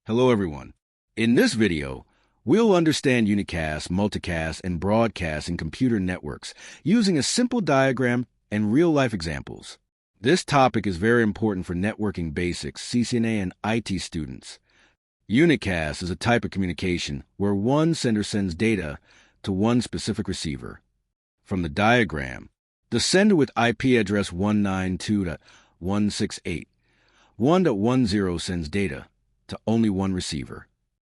Hello everyone. In this video, we'll understand Unicast, Multicast, and Broadcast in computer networks using a simple diagram and real-life examples. This topic is very important for networking basics, CCNA, and IT students. Unicast is a type of communication where one sender sends data to one specific receiver. From the diagram, the sender with IP address 192.168.1.10 sends data to only one receiver.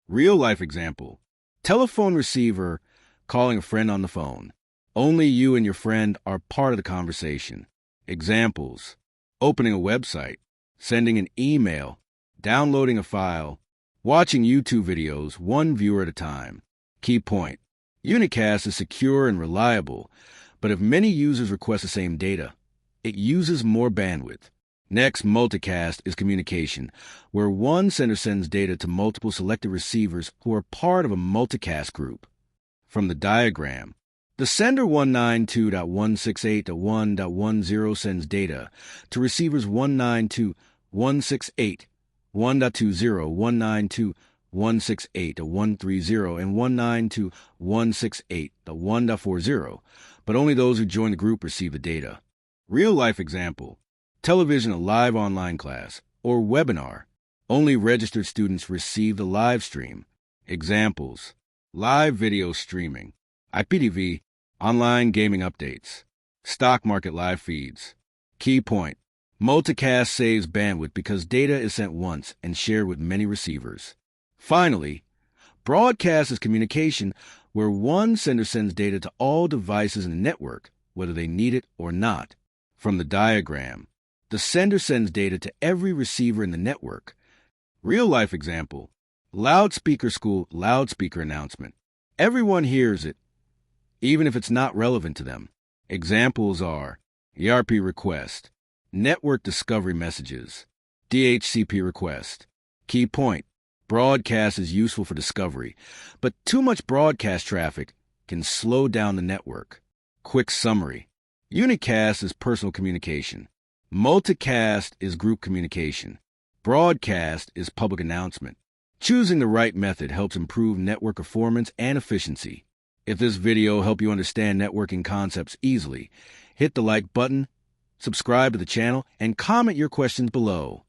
Real-life example. Telephone receiver calling a friend on the phone. Only you and your friend are part of the conversation. Examples. Opening a website, sending an email, downloading a file, watching YouTube videos, one viewer at a time. Key point. Unicast is secure and reliable, but if many users request the same data, it uses more bandwidth. Next, Multicast is communication, where one sender sends data to multiple selected receivers who are part of a multicast group. From the diagram, the sender 192.168.1.10 sends data to receivers 192.168.1.20, 192.168.130, and 192.168.1.40, but only those who join the group receive the data. Real-life example. Television, a live online class, or webinar. Only registered students receive the live stream. Examples. Live video streaming. IPTV, online gaming updates. Stock market live feeds. Key point. Multicast saves bandwidth because data is sent once and shared with many receivers. Finally, broadcast is communication where one sender sends data to all devices in the network, whether they need it or not. From the diagram, the sender sends data to every receiver in the network. Real-life example. Loudspeaker school loudspeaker announcement. Everyone hears it, even if it's not relevant to them. Examples are ERP request, network discovery messages, DHCP request. Key point. Broadcast is useful for discovery, but too much broadcast traffic can slow down the network. Quick summary. Unicast is personal communication. Multicast is group communication. Broadcast is public announcement. Choosing the right method helps improve network performance and efficiency. If this video helped you understand networking concepts easily, hit the like button, subscribe to the channel, and comment your questions below.